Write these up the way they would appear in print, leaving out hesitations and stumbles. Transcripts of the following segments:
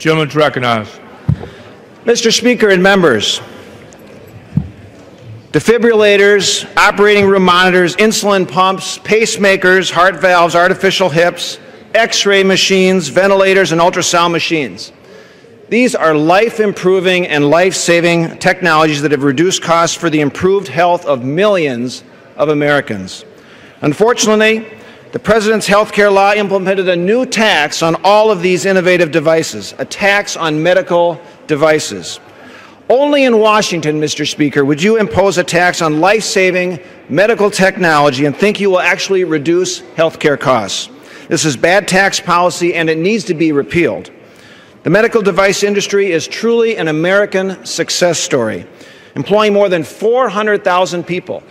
Gentleman is recognized. Mr. Speaker and members, defibrillators, operating room monitors, insulin pumps, pacemakers, heart valves, artificial hips, X-ray machines, ventilators, and ultrasound machines. These are life-improving and life-saving technologies that have reduced costs for the improved health of millions of Americans. Unfortunately, the President's health care law implemented a new tax on all of these innovative devices, a tax on medical devices. Only in Washington, Mr. Speaker, would you impose a tax on life-saving medical technology and think you will actually reduce health care costs. This is bad tax policy, and it needs to be repealed. The medical device industry is truly an American success story, employing more than 400,000 people.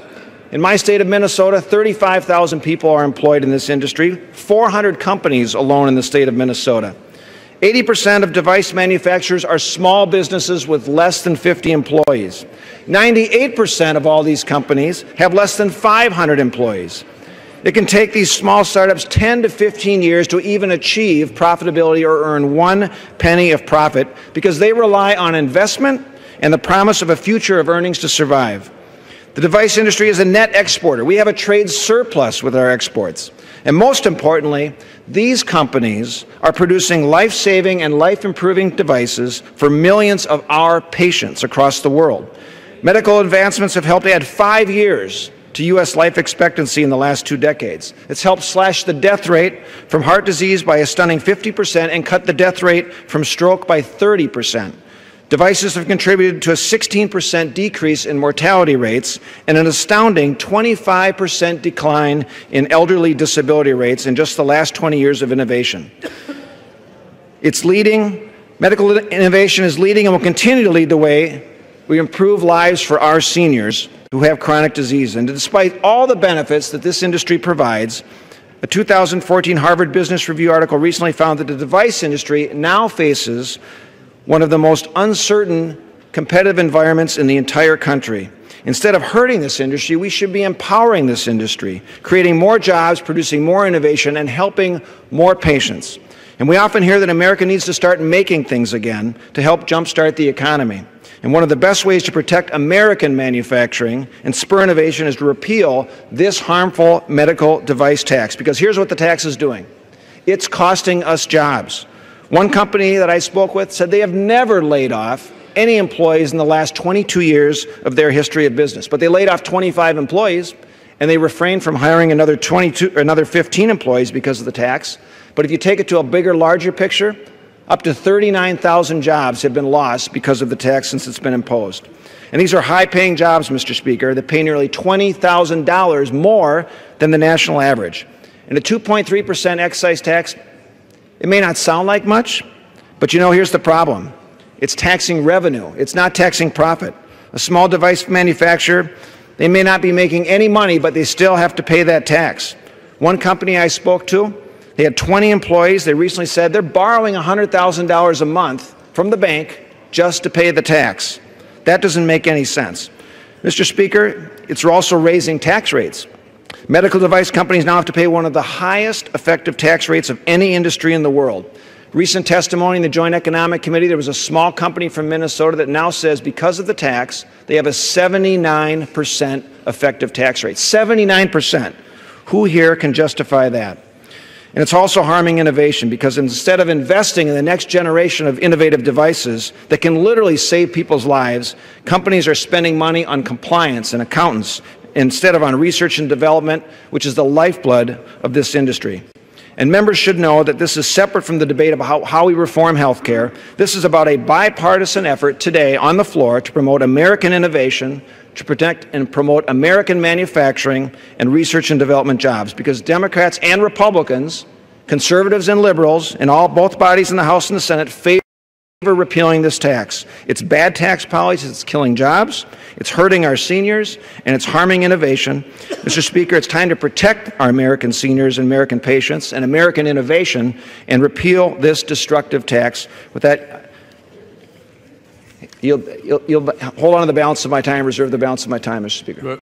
In my state of Minnesota, 35,000 people are employed in this industry, 400 companies alone in the state of Minnesota. 80% of device manufacturers are small businesses with less than 50 employees. 98% of all these companies have less than 500 employees. It can take these small startups 10 to 15 years to even achieve profitability or earn 1 penny of profit because they rely on investment and the promise of a future of earnings to survive. The device industry is a net exporter. We have a trade surplus with our exports. And most importantly, these companies are producing life-saving and life-improving devices for millions of our patients across the world. Medical advancements have helped add 5 years to U.S. life expectancy in the last 2 decades. It's helped slash the death rate from heart disease by a stunning 50% and cut the death rate from stroke by 30%. Devices have contributed to a 16% decrease in mortality rates and an astounding 25% decline in elderly disability rates in just the last 20 years of innovation. Medical innovation is leading and will continue to lead the way we improve lives for our seniors who have chronic disease. And despite all the benefits that this industry provides, a 2014 Harvard Business Review article recently found that the device industry now faces one of the most uncertain competitive environments in the entire country. Instead of hurting this industry, we should be empowering this industry, creating more jobs, producing more innovation, and helping more patients. And we often hear that America needs to start making things again to help jumpstart the economy. And one of the best ways to protect American manufacturing and spur innovation is to repeal this harmful medical device tax. Because here's what the tax is doing. It's costing us jobs. One company that I spoke with said they have never laid off any employees in the last 22 years of their history of business. But they laid off 25 employees, and they refrained from hiring another 15 employees because of the tax. But if you take it to a bigger, larger picture, up to 39,000 jobs have been lost because of the tax since it's been imposed. And these are high-paying jobs, Mr. Speaker, that pay nearly $20,000 more than the national average. And a 2.3% excise tax, it may not sound like much, but you know, here's the problem. It's taxing revenue. It's not taxing profit. A small device manufacturer, they may not be making any money, but they still have to pay that tax. One company I spoke to, they had 20 employees. They recently said they're borrowing $100,000 a month from the bank just to pay the tax. That doesn't make any sense. Mr. Speaker, it's also raising tax rates. Medical device companies now have to pay one of the highest effective tax rates of any industry in the world. Recent testimony in the Joint Economic Committee, there was a small company from Minnesota that now says because of the tax, they have a 79% effective tax rate. 79%. Who here can justify that? And it's also harming innovation because instead of investing in the next generation of innovative devices that can literally save people's lives, companies are spending money on compliance and accountants instead of on research and development, which is the lifeblood of this industry. And members should know that this is separate from the debate about how we reform health care. This is about a bipartisan effort today on the floor to promote American innovation, to protect and promote American manufacturing and research and development jobs, because Democrats and Republicans, conservatives and liberals, in both bodies in the House and the Senate favor repealing this tax. It's bad tax policy, it's killing jobs, it's hurting our seniors, and it's harming innovation. Mr. Speaker, it's time to protect our American seniors and American patients and American innovation and repeal this destructive tax. With that, you'll hold on to the balance of my time, reserve the balance of my time, Mr. Speaker.